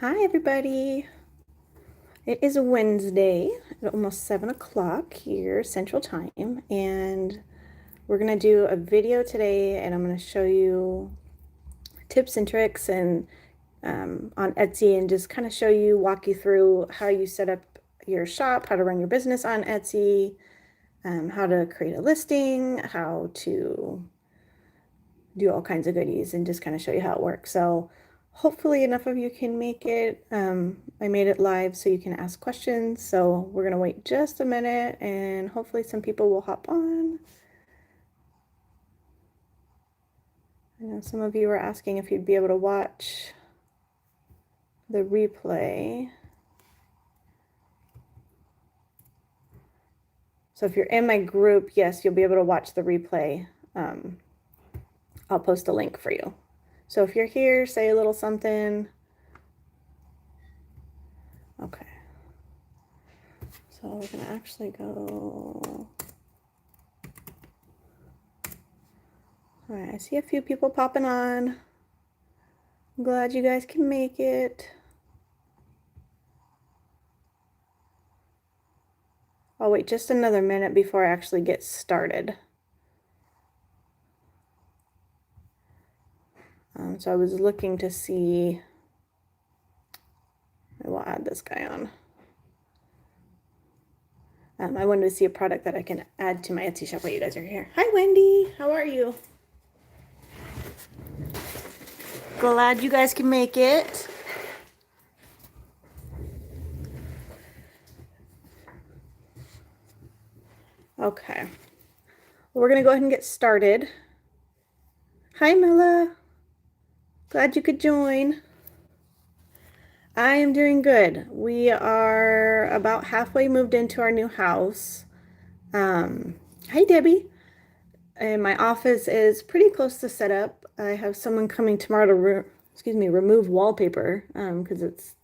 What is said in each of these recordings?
Hi, everybody. It is a Wednesday at almost 7 o'clock here, Central Time, and we're going to do a video today, and I'm going to show you tips and tricks and on Etsy and just kind of walk you through how you set up your shop, how to run your business on Etsy, how to create a listing, how to do all kinds of goodies, and just kind of show you how it works. So hopefully enough of you can make it. I made it live so you can ask questions. So we're going to wait just a minute and hopefully some people will hop on. I know some of you were asking if you'd be able to watch the replay. So if you're in my group, yes, you'll be able to watch the replay. I'll post a link for you. So if you're here, say a little something. Okay. So we're going to actually go. All right, I see a few people popping on. I'm glad you guys can make it. I'll wait just another minute before I actually get started. So I was looking to see, I will add this guy on. I wanted to see a product that I can add to my Etsy shop while you guys are here. Hi, Wendy. How are you? Glad you guys can make it. Okay. We're going to go ahead and get started. Hi, Mila. Glad you could join. I am doing good. We are about halfway moved into our new house. Hi, Debbie. And my office is pretty close to set up. I have someone coming tomorrow to remove wallpaper because it's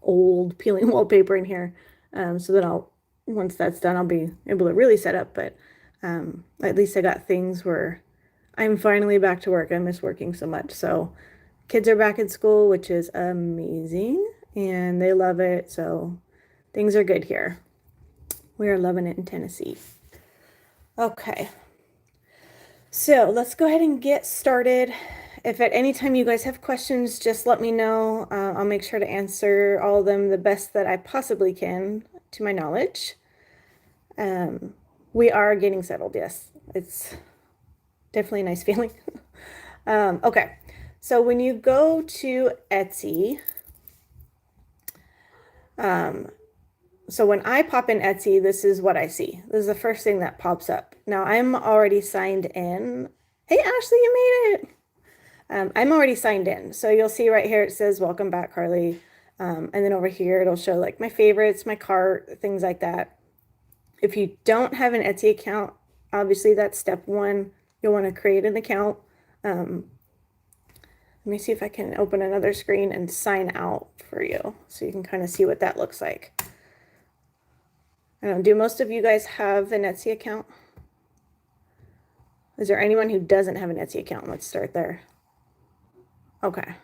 old peeling wallpaper in here. So that once that's done, I'll be able to really set up. But at least I got things where I'm finally back to work. I miss working so much. So kids are back in school, which is amazing, and they love it. So things are good here. We are loving it in Tennessee. Okay. So let's go ahead and get started. If at any time you guys have questions, just let me know. I'll make sure to answer all of them the best that I possibly can to my knowledge. We are getting settled, yes. It's definitely a nice feeling. Okay, so when you go to Etsy, so when I pop in Etsy, this is what I see. This is the first thing that pops up. Now I'm already signed in. Hey, Ashley, you made it. I'm already signed in. So you'll see right here, it says, welcome back, Carly. And then over here, it'll show like my favorites, my cart, things like that. If you don't have an Etsy account, obviously that's step one. You'll want to create an account. Let me see if I can open another screen and sign out for you so you can kind of see what that looks like. I don't know, do most of you guys have an Etsy account? Is there anyone who doesn't have an Etsy account? Let's start there. Okay.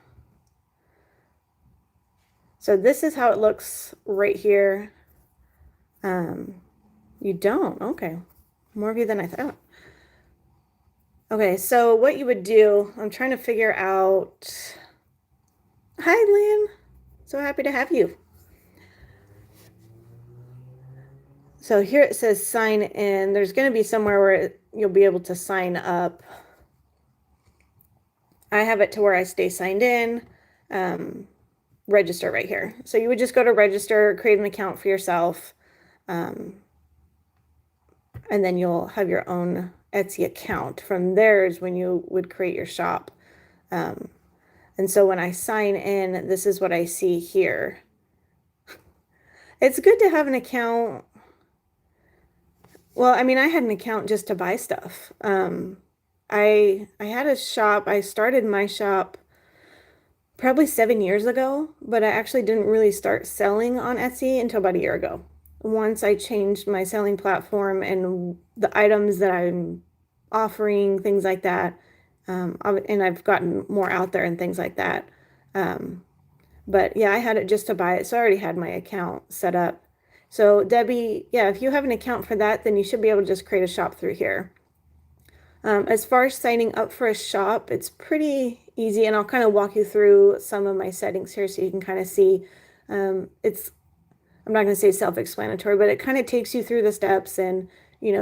So this is how it looks right here. You don't? Okay. More of you than I thought. Okay, so what you would do, I'm trying to figure out. Hi, Lynn. So happy to have you. So here it says sign in. There's going to be somewhere where you'll be able to sign up. I have it to where I stay signed in, register right here. So you would just go to register, create an account for yourself, and then you'll have your own Etsy account. From there is when you would create your shop. And so when I sign in, this is what I see here. It's good to have an account. Well, I mean, I had an account just to buy stuff. I had a shop. I started my shop probably 7 years ago, but I actually didn't really start selling on Etsy until about a year ago. Once I changed my selling platform and the items that I'm offering, things like that, and I've gotten more out there and things like that. But yeah, I had it just to buy it, so I already had my account set up. So Debbie, yeah, if you have an account for that, then you should be able to just create a shop through here. As far as signing up for a shop, it's pretty easy, and I'll kind of walk you through some of my settings here so you can kind of see. It's I'm not going to say self-explanatory, but it kind of takes you through the steps and,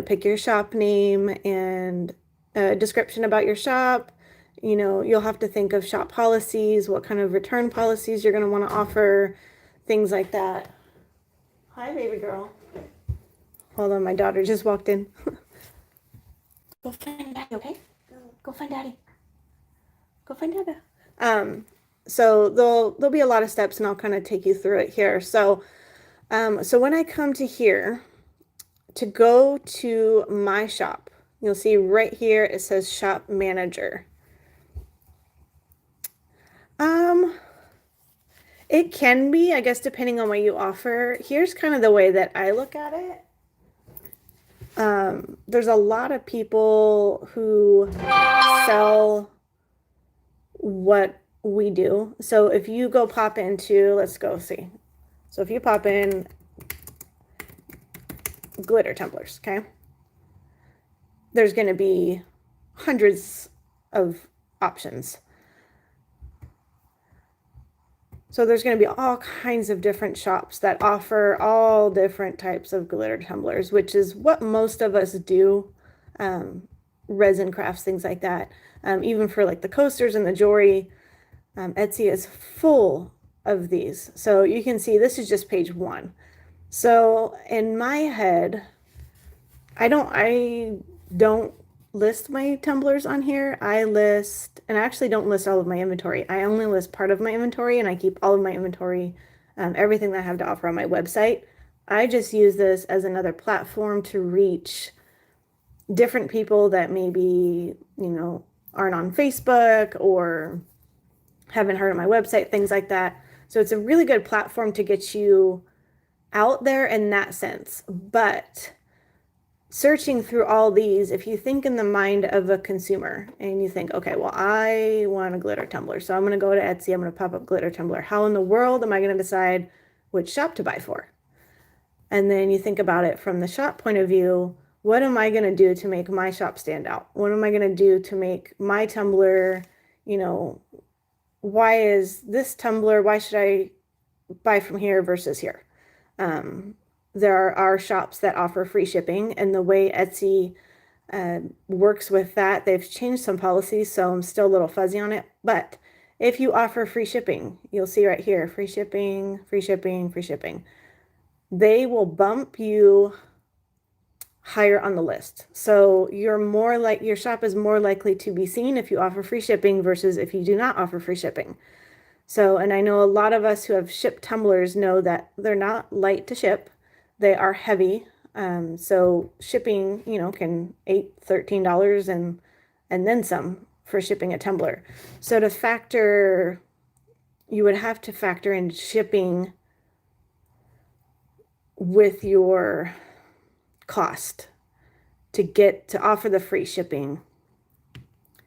pick your shop name and a description about your shop. You'll have to think of shop policies, what kind of return policies you're going to want to offer, things like that. Hi, baby girl. Hold on, my daughter just walked in. Go find daddy, okay? Go find daddy. Go find dada. So there'll be a lot of steps, and I'll kind of take you through it here. So when I come to here to go to my shop, you'll see right here it says Shop Manager. It can be, I guess, depending on what you offer. Here's kind of the way that I look at it. There's a lot of people who sell what we do. So if you go pop into, let's go see. So if you pop in glitter tumblers, okay? There's going to be hundreds of options. So there's going to be all kinds of different shops that offer all different types of glitter tumblers, which is what most of us do. Resin crafts, things like that. Even for like the coasters and the jewelry, Etsy is full of these. So you can see this is just page 1. So in my head, I don't list my tumblers on here. I actually don't list all of my inventory. I only list part of my inventory, and I keep all of my inventory, everything that I have to offer on my website. I just use this as another platform to reach different people that maybe, aren't on Facebook or haven't heard of my website, things like that. So it's a really good platform to get you out there in that sense. But searching through all these, if you think in the mind of a consumer and you think, okay, well, I want a glitter tumbler, so I'm going to go to Etsy, I'm going to pop up glitter tumbler. How in the world am I going to decide which shop to buy for? And then you think about it from the shop point of view. What am I going to do to make my shop stand out? What am I going to do to make my tumbler, why is this tumbler, why should I buy from here versus here? There are shops that offer free shipping, and the way Etsy works with that, they've changed some policies, so I'm still a little fuzzy on it. But if you offer free shipping, you'll see right here, free shipping, free shipping, free shipping. They will bump you higher on the list. So your shop is more likely to be seen if you offer free shipping versus if you do not offer free shipping. So, and I know a lot of us who have shipped tumblers know that they're not light to ship. They are heavy. So shipping, can $13 and then some for shipping a tumbler. So you would have to factor in shipping with your cost to offer the free shipping.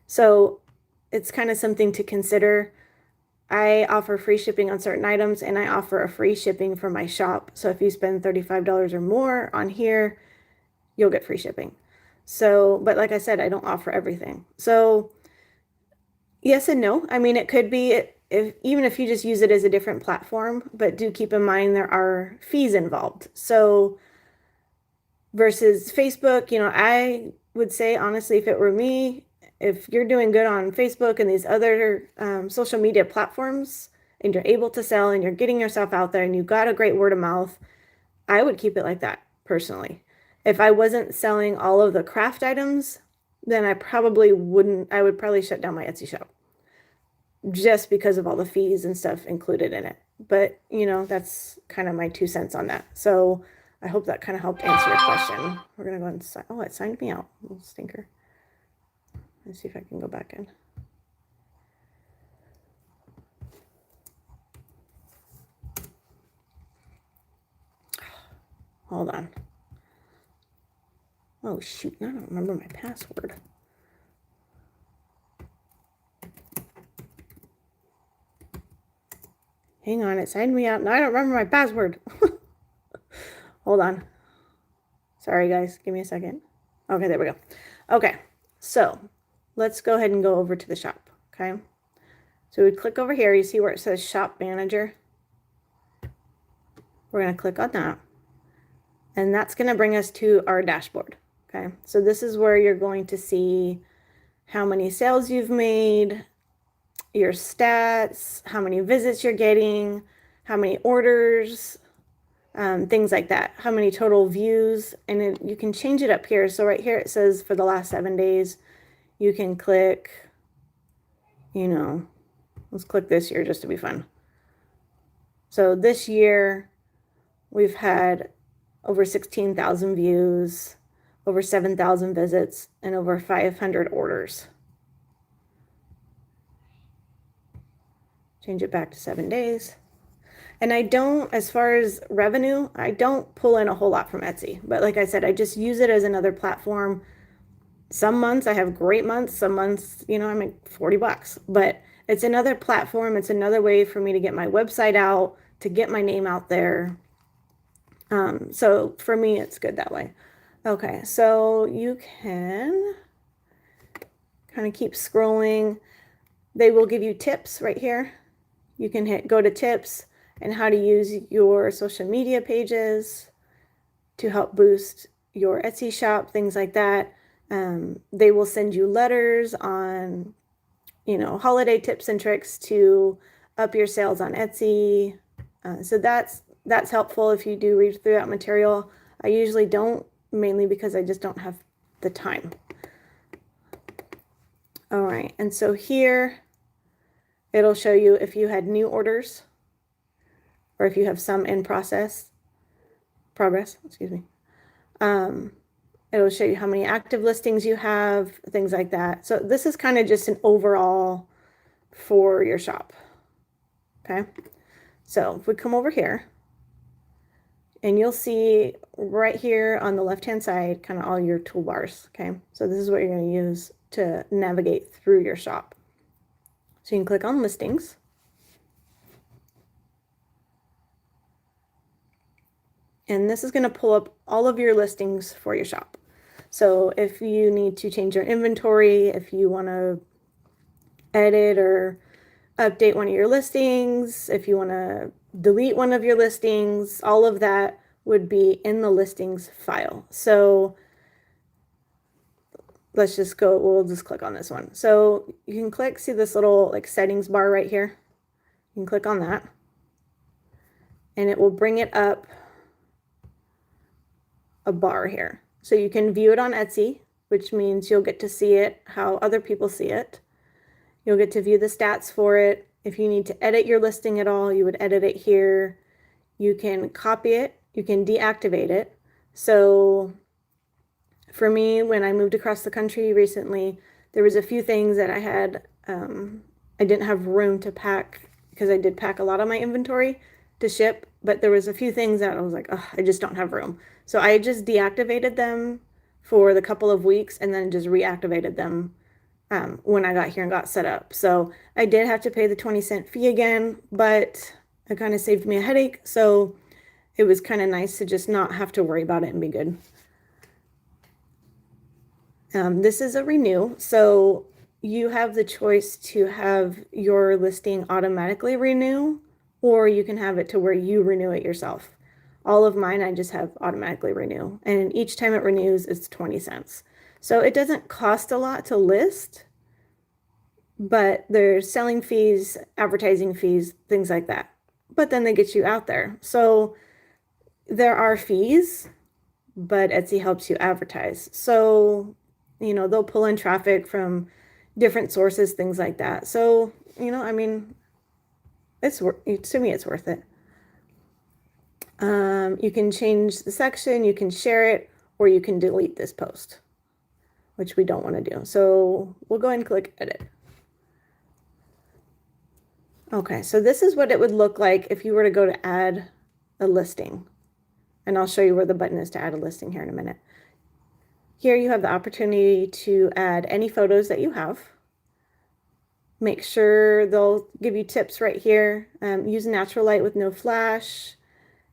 So it's kind of something to consider. I offer free shipping on certain items, and I offer a free shipping for my shop. So if you spend $35 or more on here, you'll get free shipping. So, but like I said, I don't offer everything. So yes and no. I mean, it could be even if you just use it as a different platform, but do keep in mind there are fees involved. So versus Facebook, I would say honestly, if it were me, if you're doing good on Facebook and these other social media platforms, and you're able to sell and you're getting yourself out there and you got a great word of mouth, I would keep it like that personally. If I wasn't selling all of the craft items, then I would probably shut down my Etsy shop just because of all the fees and stuff included in it. But, that's kind of my 2 cents on that. So I hope that kind of helped answer your question. We're going to go and sign. Oh, it signed me out. Little stinker. Let's see if I can go back in. Hold on. Oh, shoot. I don't remember my password. Hang on, it signed me out. Now I don't remember my password. Hold on. Sorry, guys. Give me a second. Okay, there we go. Okay, so let's go ahead and go over to the shop, okay? So we click over here. You see where it says Shop Manager? We're going to click on that. And that's going to bring us to our dashboard, okay? So this is where you're going to see how many sales you've made, your stats, how many visits you're getting, how many orders, things like that, how many total views, and you can change it up here. So right here it says for the last 7 days. You can click, let's click this year just to be fun. So this year we've had over 16,000 views, over 7,000 visits, and over 500 orders. Change it back to 7 days. And I don't, as far as revenue, I don't pull in a whole lot from Etsy. But like I said, I just use it as another platform. Some months I have great months. Some months, I make $40. But it's another platform. It's another way for me to get my website out, to get my name out there. So for me, it's good that way. Okay, so you can kind of keep scrolling. They will give you tips right here. You can go to tips and how to use your social media pages to help boost your Etsy shop, things like that. They will send you letters on, holiday tips and tricks to up your sales on Etsy. So that's helpful if you do read through that material. I usually don't, mainly because I just don't have the time. All right, and so here it'll show you if you had new orders or if you have some in progress, excuse me. It'll show you how many active listings you have, things like that. So this is kind of just an overall for your shop. Okay. So if we come over here, and you'll see right here on the left-hand side, kind of all your toolbars. Okay. So this is what you're going to use to navigate through your shop. So you can click on listings. And this is going to pull up all of your listings for your shop. So if you need to change your inventory, if you want to edit or update one of your listings, if you want to delete one of your listings, all of that would be in the listings file. So let's just go, we'll just click on this one. So you can click, see this little like settings bar right here? You can click on that and it will bring it up a bar here. So you can view it on Etsy, which means you'll get to see it how other people see it. You'll get to view the stats for it. If you need to edit your listing at all, you would edit it here. You can copy it. You can deactivate it. So for me, when I moved across the country recently, there was a few things that I had, I didn't have room to pack because I did pack a lot of my inventory to ship, but there was a few things that I was like, oh, I just don't have room. So I just deactivated them for the couple of weeks and then just reactivated them when I got here and got set up. So I did have to pay the 20-cent fee again, but it kind of saved me a headache. So it was kind of nice to just not have to worry about it and be good. This is a renew. So you have the choice to have your listing automatically renew, or you can have it to where you renew it yourself. All of mine, I just have automatically renew. And each time it renews, it's 20 cents. So it doesn't cost a lot to list, but there's selling fees, advertising fees, things like that. But then they get you out there. So there are fees, but Etsy helps you advertise. So, they'll pull in traffic from different sources, things like that. So, I mean, to me, it's worth it. You can change the section, you can share it, or you can delete this post, which we don't want to do. So we'll go ahead and click edit. Okay, so this is what it would look like if you were to go to add a listing. And I'll show you where the button is to add a listing here in a minute. Here you have the opportunity to add any photos that you have. Make sure they'll give you tips right here. Use natural light with no flash.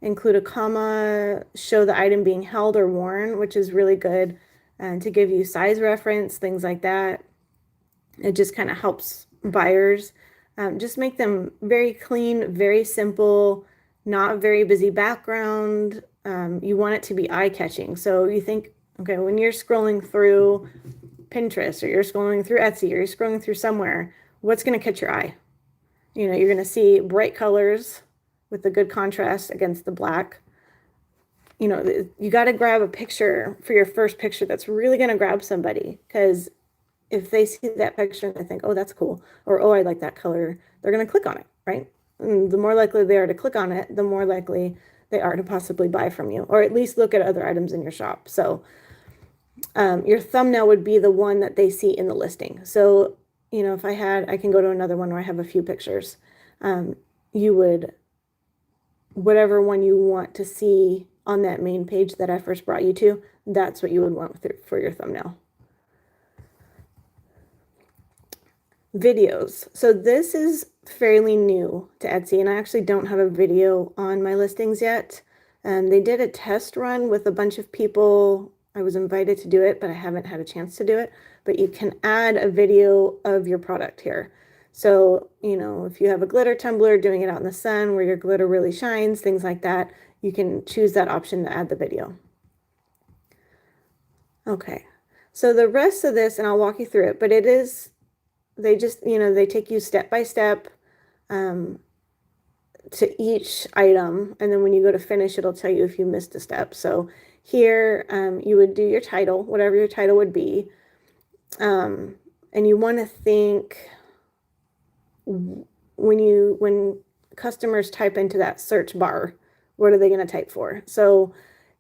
Include a comma, show the item being held or worn, which is really good, and to give you size reference, things like that. It just kind of helps buyers. Just make them very clean, very simple, not very busy background. You want it to be eye-catching. So you think, okay, when you're scrolling through Pinterest or you're scrolling through Etsy or you're scrolling through somewhere, what's going to catch your eye? You know, you're going to see bright colors with the good contrast against the black. You know, you got to grab a picture for your first picture that's really going to grab somebody, because if they see that picture and they think, oh, that's cool, or oh, I like that color, they're going to click on it, right? And the more likely they are to click on it, the more likely they are to possibly buy from you, or at least look at other items in your shop. So your thumbnail would be the one that they see in the listing. So, you know, if I can go to another one where I have a few pictures. You would, whatever one you want to see on that main page that I first brought you to, that's what you would want for your thumbnail. Videos. So this is fairly new to Etsy, and I actually don't have a video on my listings yet. They did a test run with a bunch of people. I was invited to do it, but I haven't had a chance to do it. But you can add a video of your product here. So, you know, if you have a glitter tumbler, doing it out in the sun where your glitter really shines, things like that, you can choose that option to add the video. Okay, so the rest of this, and I'll walk you through it, but it is, they just, you know, they take you step by step to each item, and then when you go to finish, it'll tell you if you missed a step. So here, you would do your title, whatever your title would be, and you want to think when customers type into that search bar, what are they going to type for? So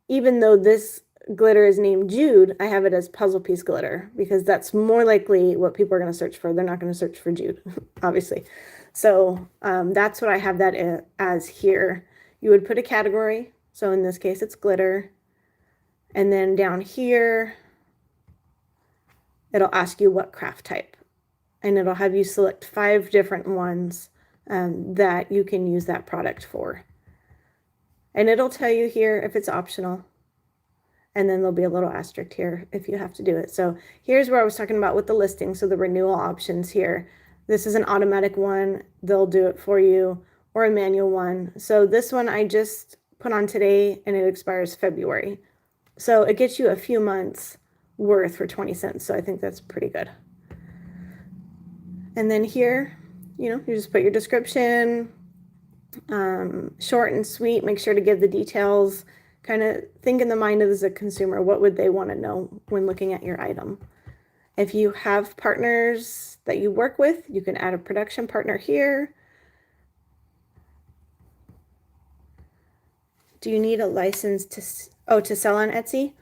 even though this glitter is named Jude, I have it as puzzle piece glitter because that's more likely what people are going to search for. They're not going to search for Jude, obviously. So that's what I have that as here. You would put a category. So in this case, it's glitter. And then down here, it'll ask you what craft type. And it'll have you select 5 different ones that you can use that product for. And it'll tell you here if it's optional. And then there'll be a little asterisk here if you have to do it. So here's where I was talking about with the listing. So the renewal options here. This is an automatic one. They'll do it for you, or a manual one. So this one I just put on today and it expires February. So it gets you a few months worth for 20 cents. So I think that's pretty good. And then here, you know, you just put your description, short and sweet. Make sure to give the details. Kind of think in the mind of as a consumer, what would they want to know when looking at your item? If you have partners that you work with, you can add a production partner here. Do you need a license to sell on Etsy?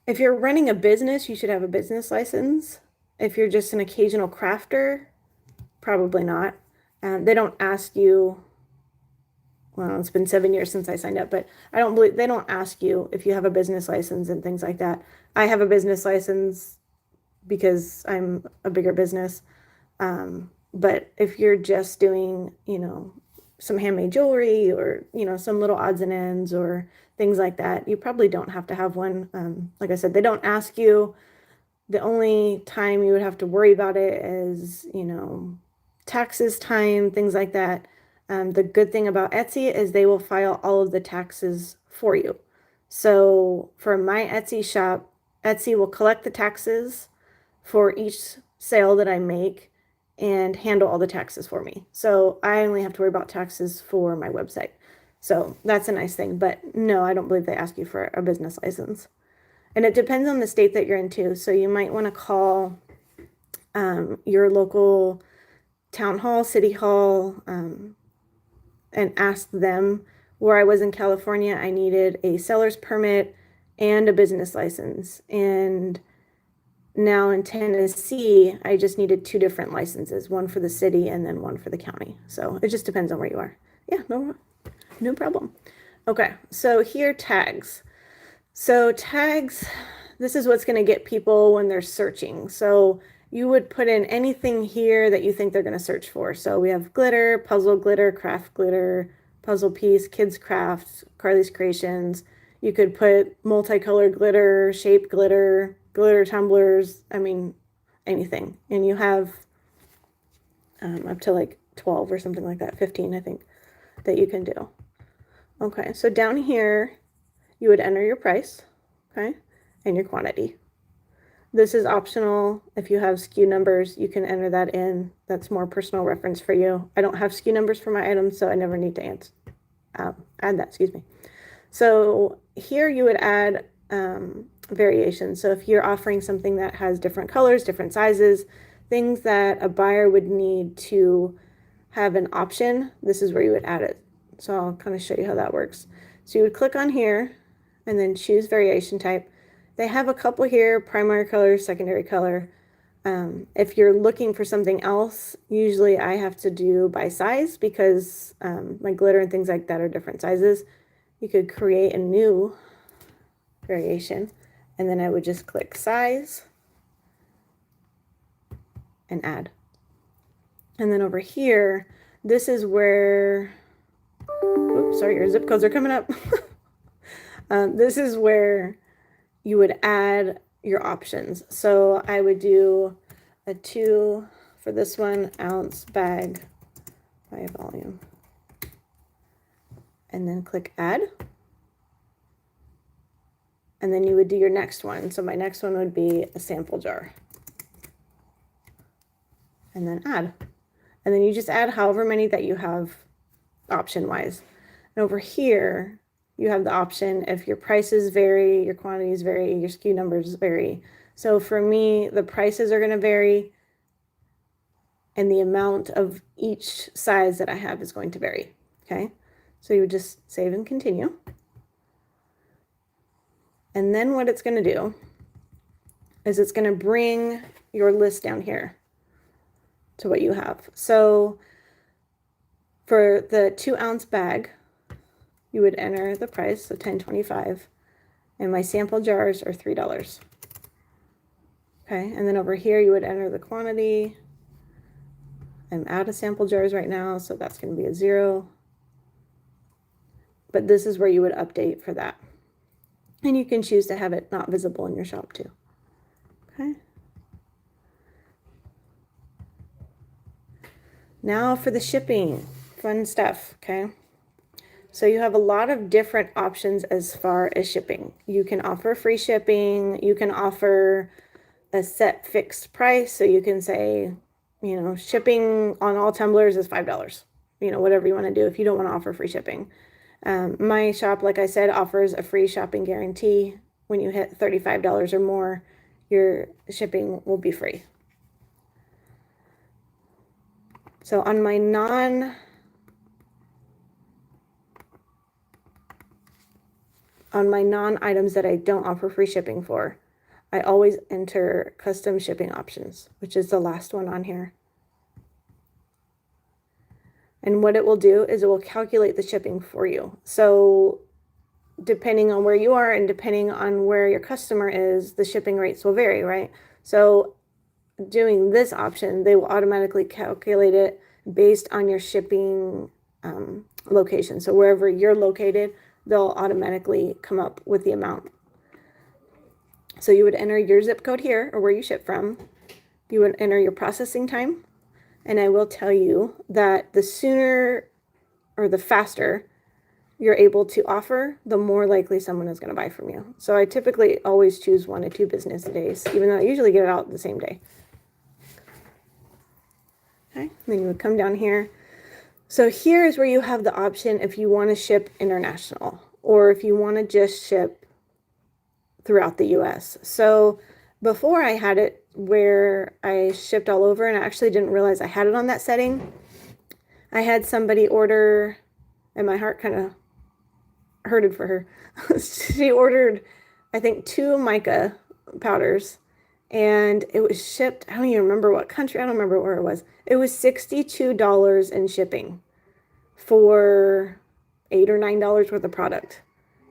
If you're running a business, you should have a business license. If you're just an occasional crafter, probably not. They don't ask you, well, it's been 7 years since I signed up, but I don't believe, they don't ask you if you have a business license and things like that. I have a business license because I'm a bigger business. But if you're just doing, you know, some handmade jewelry or, you know, some little odds and ends or things like that, you probably don't have to have one. Like I said, they don't ask you. The only time you would have to worry about it is, you know, taxes time, things like that. The good thing about Etsy is they will file all of the taxes for you. So for my Etsy shop, Etsy will collect the taxes for each sale that I make and handle all the taxes for me. So I only have to worry about taxes for my website. So that's a nice thing. But no, I don't believe they ask you for a business license. And it depends on the state that you're in too. So you might want to call your local town hall, city hall, and ask them. Where I was in California, I needed a seller's permit and a business license. And now in Tennessee, I just needed 2 different licenses, one for the city and then one for the county. So it just depends on where you are. Yeah, no problem. Okay, so here, tags. So tags, this is what's going to get people when they're searching. So you would put in anything here that you think they're going to search for. So we have glitter, puzzle glitter, craft glitter, puzzle piece, kids craft, Carly's Kreations. You could put multicolored glitter, shape glitter, glitter tumblers. I mean, anything. And you have up to like 12 or something like that, 15, I think, that you can do. Okay, so down here, you would enter your price, okay, and your quantity. This is optional. If you have SKU numbers, you can enter that in. That's more personal reference for you. I don't have SKU numbers for my items, so I never need to add that, excuse me. So here you would add variations. So if you're offering something that has different colors, different sizes, things that a buyer would need to have an option, this is where you would add it. So I'll kind of show you how that works. So you would click on here and then choose variation type. They have a couple here, primary color, secondary color. If you're looking for something else, usually I have to do by size because my glitter and things like that are different sizes. You could create a new variation, and then I would just click size and add. And then over here, this is where, oops, sorry, your zip codes are coming up. This is where you would add your options. So I would do a 2 for this 1 ounce bag by volume. And then click add. And then you would do your next one. So my next one would be a sample jar. And then add. And then you just add however many that you have option wise. And over here, you have the option if your prices vary, your quantities vary, your SKU numbers vary. So for me, the prices are going to vary and the amount of each size that I have is going to vary. Okay. So you would just save and continue. And then what it's going to do is it's going to bring your list down here to what you have. So for the 2 ounce bag, you would enter the price, so $10.25, and my sample jars are $3. Okay, and then over here you would enter the quantity. I'm out of sample jars right now, so that's going to be a 0. But this is where you would update for that. And you can choose to have it not visible in your shop too. Okay. Now for the shipping, fun stuff, okay? So you have a lot of different options as far as shipping. You can offer free shipping. You can offer a set fixed price. So you can say, you know, shipping on all tumblers is $5, you know, whatever you want to do if you don't want to offer free shipping. My shop, like I said, offers a free shopping guarantee. When you hit $35 or more, your shipping will be free. So on my non-items that I don't offer free shipping for, I always enter custom shipping options, which is the last one on here. And what it will do is it will calculate the shipping for you. So depending on where you are and depending on where your customer is, the shipping rates will vary, right? So doing this option, they will automatically calculate it based on your shipping location. So wherever you're located, they'll automatically come up with the amount. So you would enter your zip code here, or where you ship from. You would enter your processing time. And I will tell you that the sooner or the faster you're able to offer, the more likely someone is going to buy from you. So I typically always choose 1 to 2 business days, even though I usually get it out the same day. Okay, then you would come down here. So here is where you have the option if you want to ship international or if you want to just ship throughout the US. So before I had it where I shipped all over and I actually didn't realize I had it on that setting. I had somebody order, and my heart kind of hurted for her. She ordered, I think, 2 mica powders, and it was shipped. I don't even remember what country. I don't remember where it was. It was $62 in shipping for $8 or $9 worth of product.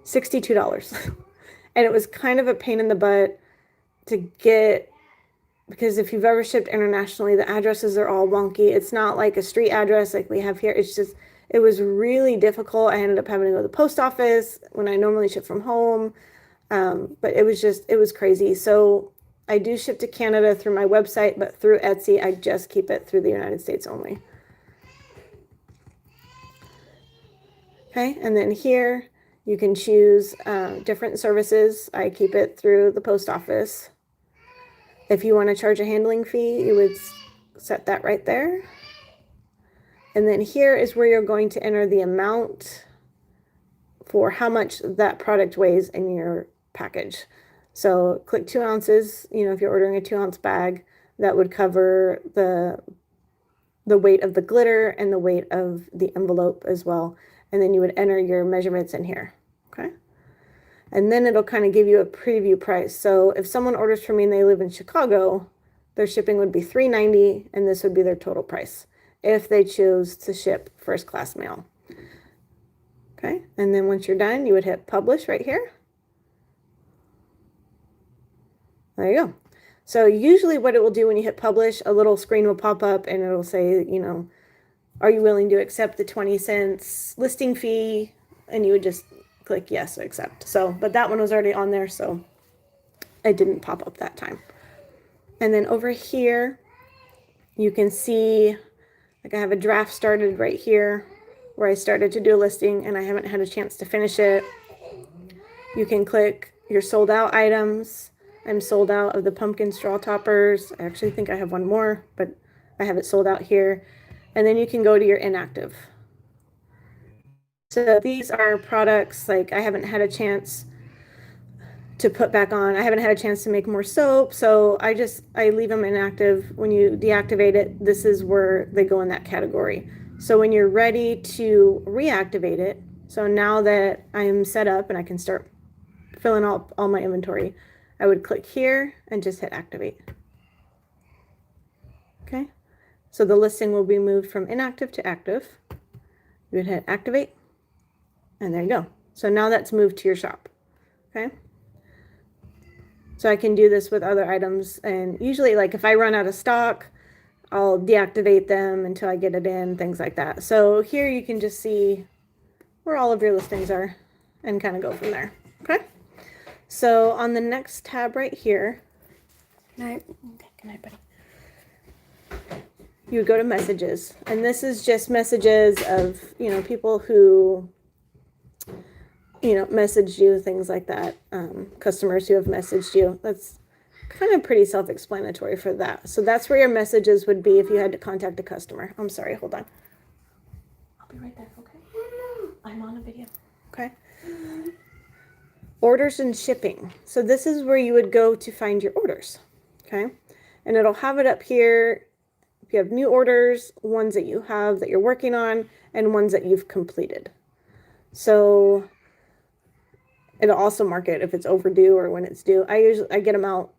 $62. And it was kind of a pain in the butt to get because if you've ever shipped internationally, the addresses are all wonky. It's not like a street address like we have here. It's just, it was really difficult. I ended up having to go to the post office when I normally ship from home. But it was crazy. So I do ship to Canada through my website, but through Etsy, I just keep it through the United States only. Okay, and then here you can choose different services. I keep it through the post office. If you want to charge a handling fee, you would set that right there. And then here is where you're going to enter the amount for how much that product weighs in your package. So click 2 ounces. You know, if you're ordering a 2-ounce bag, that would cover the weight of the glitter and the weight of the envelope as well. And then you would enter your measurements in here. Okay. And then it'll kind of give you a preview price. So if someone orders from me and they live in Chicago, their shipping would be $3.90, and this would be their total price if they choose to ship first class mail. Okay, and then once you're done, you would hit publish right here. There you go. So usually what it will do when you hit publish, a little screen will pop up and it'll say, you know, are you willing to accept the 20 cents listing fee? And you would just click yes, accept. So, but that one was already on there, so it didn't pop up that time. And then over here, you can see, like I have a draft started right here where I started to do a listing and I haven't had a chance to finish it. You can click your sold out items. I'm sold out of the pumpkin straw toppers. I actually think I have one more, but I have it sold out here. And then you can go to your inactive. So these are products like I haven't had a chance to put back on. I haven't had a chance to make more soap. So I leave them inactive. When you deactivate it, this is where they go in that category. So when you're ready to reactivate it, so now that I'm set up and I can start filling up all my inventory, I would click here and just hit activate. Okay. So the listing will be moved from inactive to active. You would hit activate. And there you go. So now that's moved to your shop. Okay. So I can do this with other items. And usually, like if I run out of stock, I'll deactivate them until I get it in, things like that. So here you can just see where all of your listings are and kind of go from there. Okay. So on the next tab right here, good night, buddy. You would go to messages. And this is just messages of, you know, people who, you know, messaged you, things like that. Customers who have messaged you. That's kind of pretty self-explanatory for that. So that's where your messages would be if you had to contact a customer. I'm sorry, hold on. I'll be right there, okay? I'm on a video. Okay. Orders and shipping. So this is where you would go to find your orders. Okay. And it'll have it up here. If you have new orders, ones that you have that you're working on, and ones that you've completed. So it'll also mark it if it's overdue or when it's due. I get them out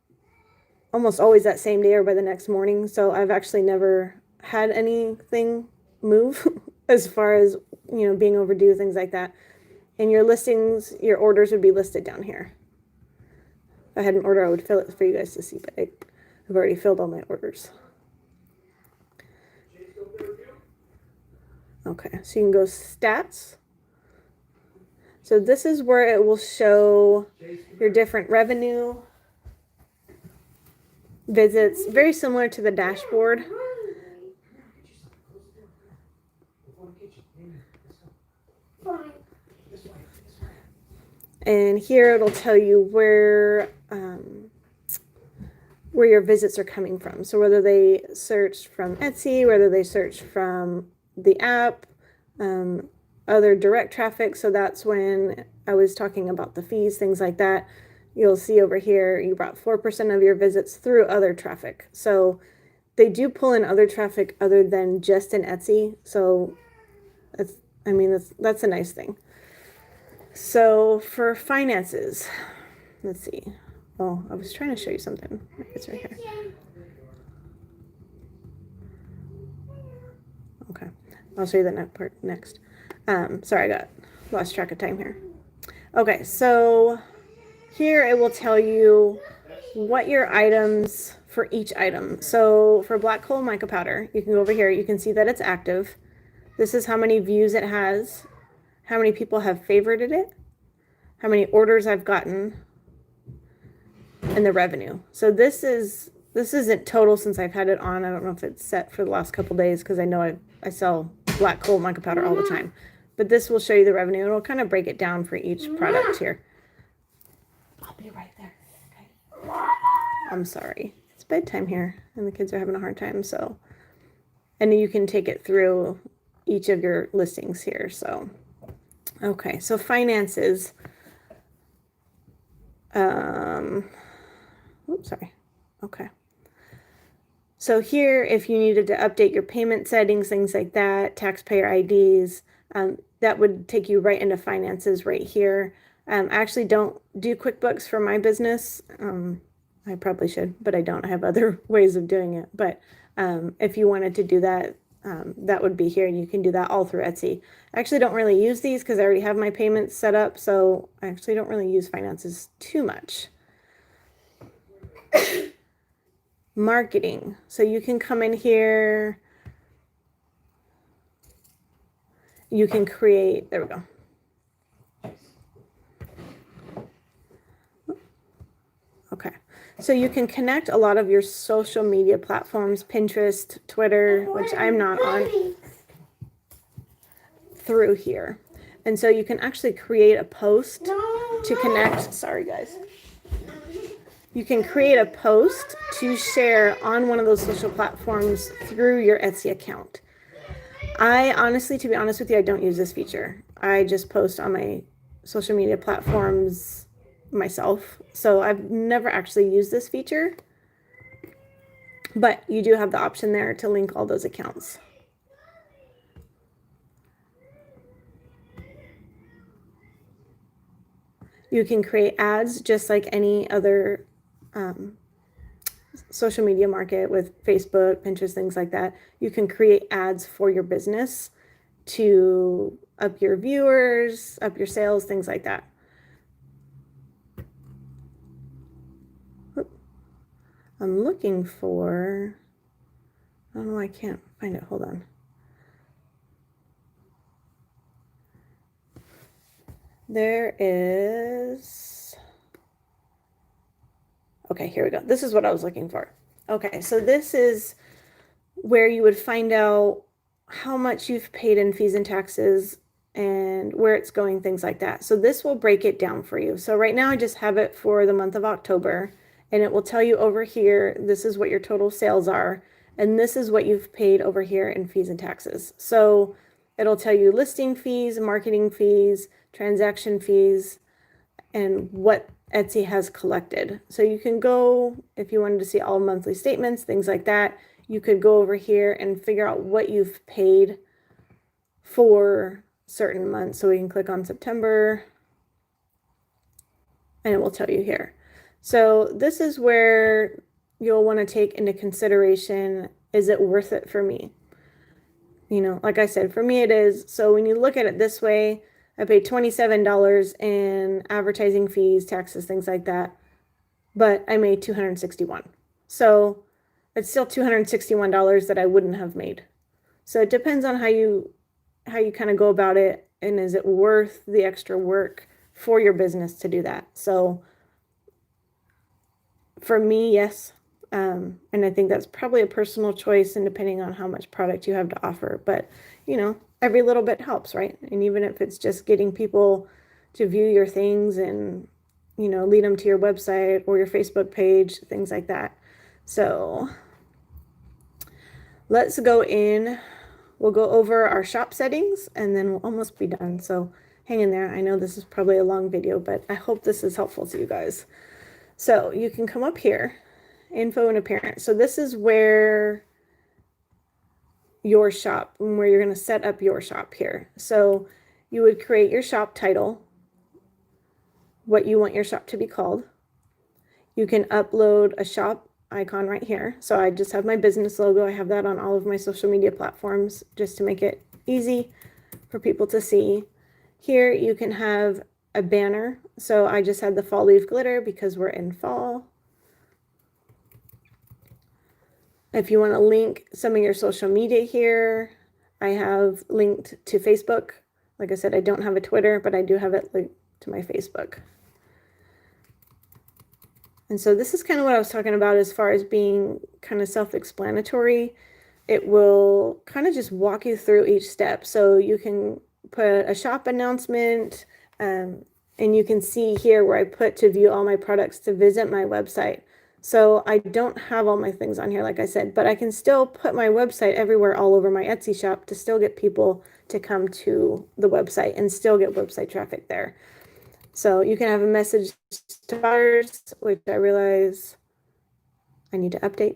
almost always that same day or by the next morning. So I've actually never had anything move as far as, you know, being overdue, things like that. And your listings, your orders would be listed down here. If I had an order, I would fill it for you guys to see, but I've already filled all my orders. Okay, so you can go stats. So this is where it will show your different revenue, visits, very similar to the dashboard. And here it'll tell you where your visits are coming from. So whether they searched from Etsy, whether they searched from the app, other direct traffic. So that's when I was talking about the fees, things like that. You'll see over here, you brought 4% of your visits through other traffic. So they do pull in other traffic other than just in Etsy. So that's a nice thing. So for finances, let's see. Oh, I was trying to show you something. It's right here. Okay, I'll show you that part next. Sorry, I lost track of time here. Okay, so here it will tell you what your items for each item. So for black coal mica powder, you can go over here. You can see that it's active. This is how many views it has, how many people have favorited it, how many orders I've gotten, and the revenue. So this isn't total since I've had it on. I don't know if it's set for the last couple days because I know I sell black coal mica powder all the time. But this will show you the revenue. It'll kind of break it down for each product here. I'll be right there. Okay. I'm sorry. It's bedtime here and the kids are having a hard time. So, and you can take it through each of your listings here. So, okay. So finances. Oops, sorry. Okay. So here, if you needed to update your payment settings, things like that, taxpayer IDs, that would take you right into finances right here. I actually don't do QuickBooks for my business. I probably should, but I don't. I have other ways of doing it. But if you wanted to do that, that would be here. And you can do that all through Etsy. I actually don't really use these because I already have my payments set up. So I actually don't really use finances too much. Marketing. So you can come in here. You can create, there we go. Okay. So you can connect a lot of your social media platforms, Pinterest, Twitter, which I'm not on, through here. And so you can actually create a post to connect. Sorry, guys. You can create a post to share on one of those social platforms through your Etsy account. I honestly, to be honest with you, I don't use this feature. I just post on my social media platforms myself. So I've never actually used this feature, but you do have the option there to link all those accounts. You can create ads just like any other social media market with Facebook, Pinterest, things like that. You can create ads for your business to up your viewers, up your sales, things like that. I'm looking for, I don't know, I can't find it. Hold on. There is, okay, here we go. This is what I was looking for. Okay, so this is where you would find out how much you've paid in fees and taxes and where it's going, things like that. So this will break it down for you. So right now I just have it for the month of October, and it will tell you over here, this is what your total sales are, and this is what you've paid over here in fees and taxes. So it'll tell you listing fees, marketing fees, transaction fees, and what Etsy has collected. So you can go, if you wanted to see all monthly statements, things like that, you could go over here and figure out what you've paid for certain months. So we can click on September and it will tell you here. So this is where you'll want to take into consideration, is it worth it for me? You know, like I said, for me it is. So when you look at it this way, I paid $27 in advertising fees, taxes, things like that, but I made $261. So it's still $261 that I wouldn't have made. So it depends on how you kind of go about it, and is it worth the extra work for your business to do that? So for me, yes. And I think that's probably a personal choice, and depending on how much product you have to offer. But, you know, every little bit helps, right? And even if it's just getting people to view your things and, you know, lead them to your website or your Facebook page, things like that. So let's go in. We'll go over our shop settings and then we'll almost be done. So hang in there. I know this is probably a long video, but I hope this is helpful to you guys. So you can come up here, info and appearance. So this is where your shop, and where you're going to set up your shop here. So you would create your shop title, what you want your shop to be called. You can upload a shop icon right here. So I just have my business logo. I have that on all of my social media platforms just to make it easy for people to see. Here you can have a banner. So I just had the fall leaf glitter because we're in fall. If you want to link some of your social media here, I have linked to Facebook. Like I said, I don't have a Twitter, but I do have it linked to my Facebook. And so this is kind of what I was talking about as far as being kind of self-explanatory. It will kind of just walk you through each step. So you can put a shop announcement, and you can see here where I put to view all my products to visit my website. So I don't have all my things on here, like I said, but I can still put my website everywhere all over my Etsy shop to still get people to come to the website and still get website traffic there. So you can have a message to buyers, which I realize I need to update.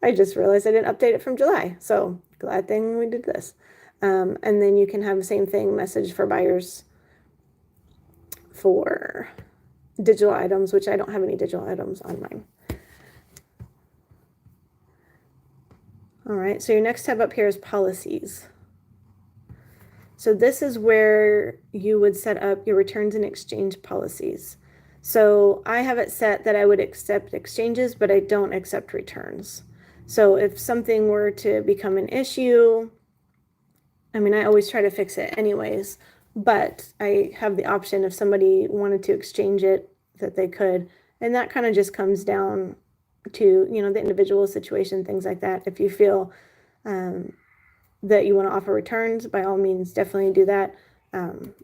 I just realized I didn't update it from July. So glad thing we did this. And then you can have the same thing, message for buyers for digital items, which I don't have any digital items on mine. All right, so your next tab up here is policies. So this is where you would set up your returns and exchange policies. So I have it set that I would accept exchanges, but I don't accept returns. So if something were to become an issue, I mean, I always try to fix it anyways, but I have the option if somebody wanted to exchange it that they could. And that kind of just comes down to, you know, the individual situation, things like that. If you feel that you want to offer returns, by all means, definitely do that.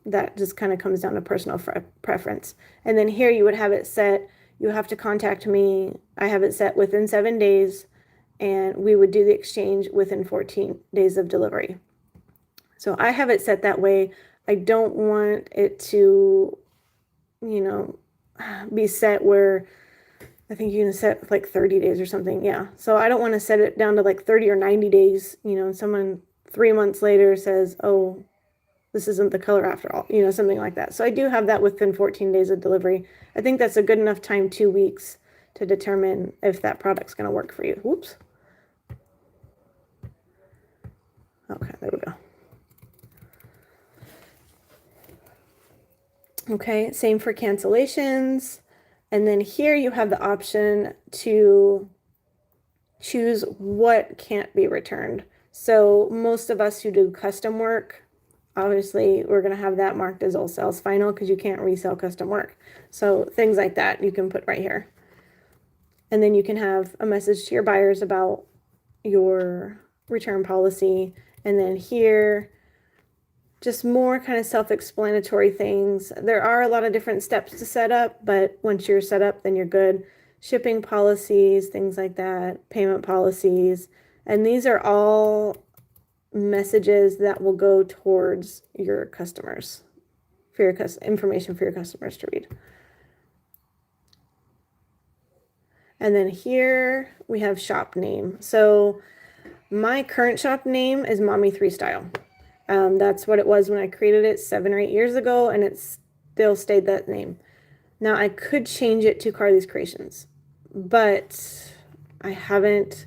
That just kind of comes down to personal preference. And then here you would have it set, you have to contact me. I have it set within 7 days, and we would do the exchange within 14 days of delivery. So I have it set that way. I don't want it to, you know, be set where I think you can set like 30 days or something. Yeah. So I don't want to set it down to like 30 or 90 days. You know, someone 3 months later says, oh, this isn't the color after all, you know, something like that. So I do have that within 14 days of delivery. I think that's a good enough time, 2 weeks, to determine if that product's going to work for you. Whoops. Okay, there we go. Okay, same for cancellations. And then here you have the option to choose what can't be returned. So most of us who do custom work, obviously we're going to have that marked as all sales final because you can't resell custom work. So things like that you can put right here. And then you can have a message to your buyers about your return policy. And then here, just more kind of self-explanatory things. There are a lot of different steps to set up, but once you're set up, then you're good. Shipping policies, things like that, payment policies. And these are all messages that will go towards your customers, for your information for your customers to read. And then here we have shop name. So my current shop name is Mommy 3 Style. That's what it was when I created it 7 or 8 years ago, and it still stayed that name. Now I could change it to Carly's Kreations, but I haven't.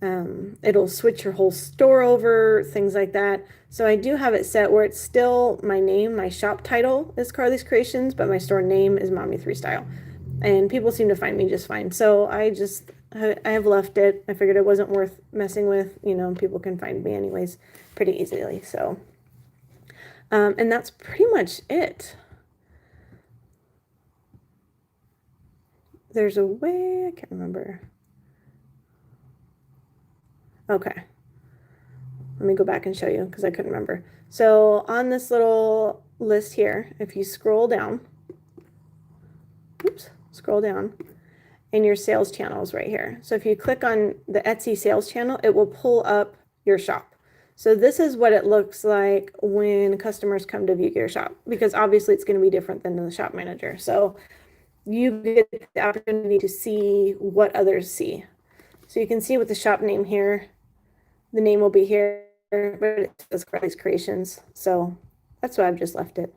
It'll switch your whole store over, things like that. So I do have it set where it's still my name, my shop title is Carly's Kreations, but my store name is Mommy 3 Style. And people seem to find me just fine. So I have left it. I figured it wasn't worth messing with, you know, people can find me anyways pretty easily. So, and that's pretty much it. There's a way, I can't remember. Okay. Let me go back and show you because I couldn't remember. So on this little list here, if you scroll down, scroll down, and your sales channels right here. So if you click on the Etsy sales channel, it will pull up your shop. So this is what it looks like when customers come to view your shop, because obviously it's going to be different than the shop manager. So you get the opportunity to see what others see. So you can see with the shop name here, the name will be here, but it says Carly's Kreations. So that's why I've just left it.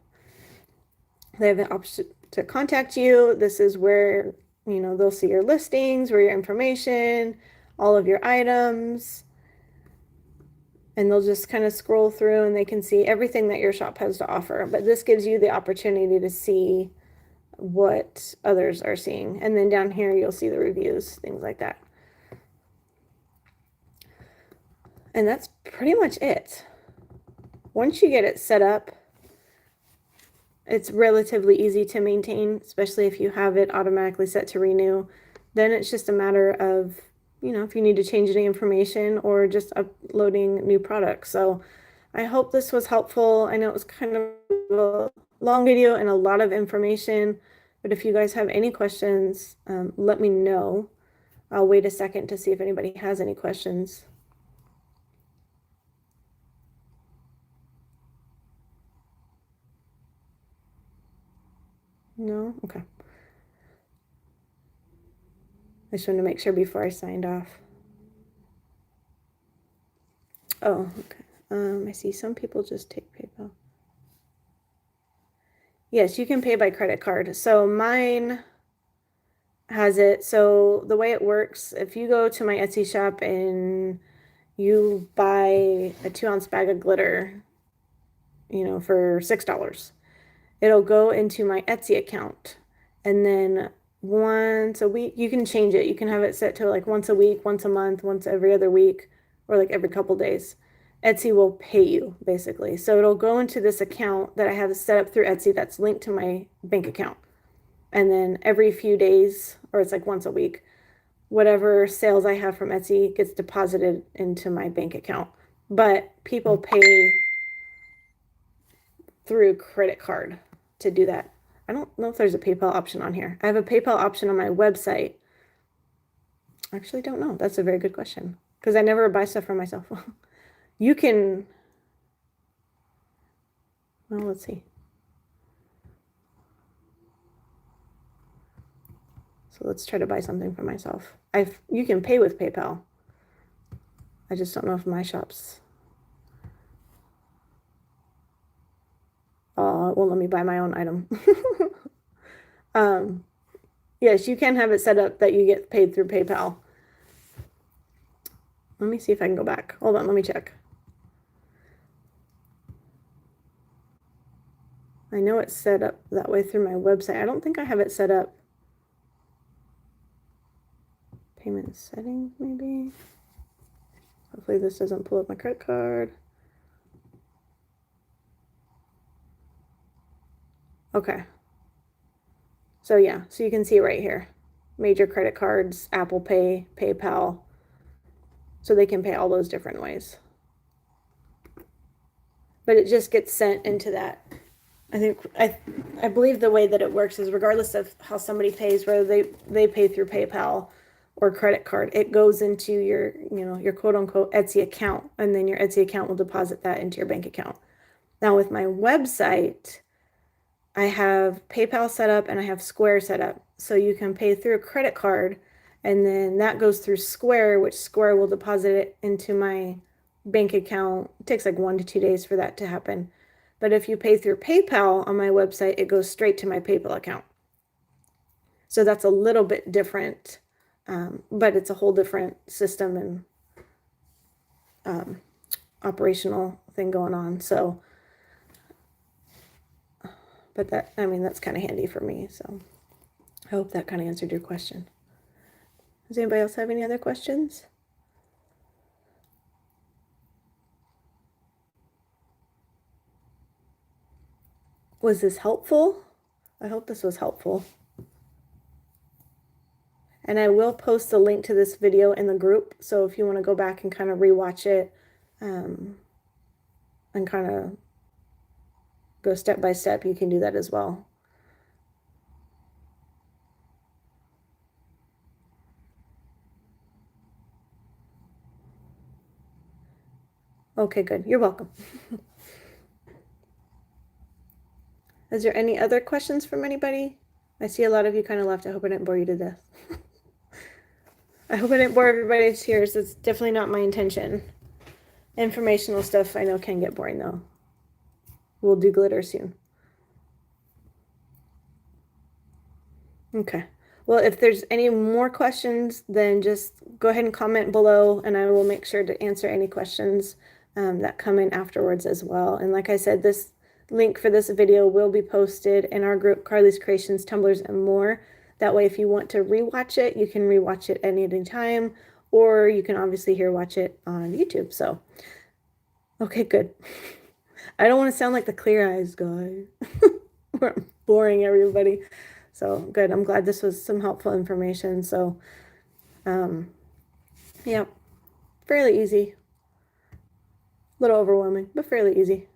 They have the option to contact you. This is where, you know, they'll see your listings, where your information, all of your items, and they'll just kind of scroll through and they can see everything that your shop has to offer. But this gives you the opportunity to see what others are seeing. And then down here, you'll see the reviews, things like that. And that's pretty much it. Once you get it set up, it's relatively easy to maintain, especially if you have it automatically set to renew. Then it's just a matter of, if you need to change any information or just uploading new products. So I hope this was helpful. I know it was kind of a long video and a lot of information, but if you guys have any questions, let me know. I'll wait a second to see if anybody has any questions. No? Okay. I just wanted to make sure before I signed off. Oh, okay. I see some people just take PayPal. Yes, you can pay by credit card. So mine has it. So the way it works, if you go to my Etsy shop and you buy a 2-ounce bag of glitter, for $6, it'll go into my Etsy account. And then once a week, you can change it. You can have it set to like once a week, once a month, once every other week, or like every couple days. Etsy will pay you basically. So it'll go into this account that I have set up through Etsy that's linked to my bank account. And then every few days, or it's like once a week, whatever sales I have from Etsy gets deposited into my bank account. But people pay through credit card to do that. I don't know if there's a PayPal option on here. I have a PayPal option on my website. I actually don't know. That's a very good question because I never buy stuff for myself. You can, well, let's see. So let's try to buy something for myself. You can pay with PayPal. I just don't know if my shop's, it won't let me buy my own item. Yes, you can have it set up that you get paid through PayPal. Let me see if I can go back. Hold on, let me check. I know it's set up that way through my website. I don't think I have it set up. Payment settings, maybe. Hopefully this doesn't pull up my credit card. Okay. So yeah, so you can see right here, major credit cards, Apple Pay, PayPal. So they can pay all those different ways. But it just gets sent into that. I believe the way that it works is regardless of how somebody pays, whether they pay through PayPal or credit card, it goes into your quote unquote Etsy account, and then your Etsy account will deposit that into your bank account. Now with my website, I have PayPal set up and I have Square set up. So you can pay through a credit card and then that goes through Square, which Square will deposit it into my bank account. It takes like 1 to 2 days for that to happen. But if you pay through PayPal on my website, it goes straight to my PayPal account. So that's a little bit different, but it's a whole different system and operational thing going on. So, but that's kind of handy for me. So I hope that kind of answered your question. Does anybody else have any other questions? Was this helpful? I hope this was helpful. And I will post a link to this video in the group. So if you want to go back and kind of rewatch it and kind of go step by step, you can do that as well. Okay, good. You're welcome. Is there any other questions from anybody? I see a lot of you kind of left. I hope I didn't bore you to death. I hope I didn't bore everybody to tears. It's definitely not my intention. Informational stuff I know can get boring though. We'll do glitter soon. Okay. Well, if there's any more questions, then just go ahead and comment below and I will make sure to answer any questions that come in afterwards as well. And like I said, this link for this video will be posted in our group, Carly's Creations, Tumblers, and More. That way, if you want to rewatch it, you can rewatch it at any time, or you can obviously watch it on YouTube. So, okay, good. I don't want to sound like the Clear Eyes guy. We're boring everybody. So good. I'm glad this was some helpful information. So, yeah, fairly easy. A little overwhelming, but fairly easy.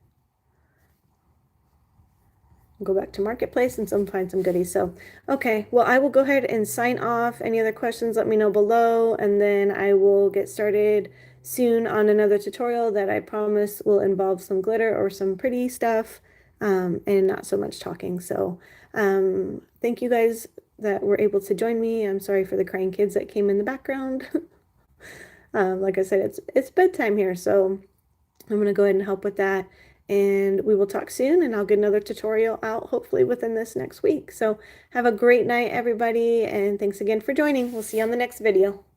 Go back to Marketplace and find some goodies. So, okay, well, I will go ahead and sign off. Any other questions, let me know below, and then I will get started soon on another tutorial that I promise will involve some glitter or some pretty stuff, and not so much talking. So, thank you guys that were able to join me. I'm sorry for the crying kids that came in the background. Like I said, it's bedtime here, so I'm going to go ahead and help with that. And we will talk soon, and I'll get another tutorial out hopefully within this next week. So have a great night, everybody, and thanks again for joining. We'll see you on the next video.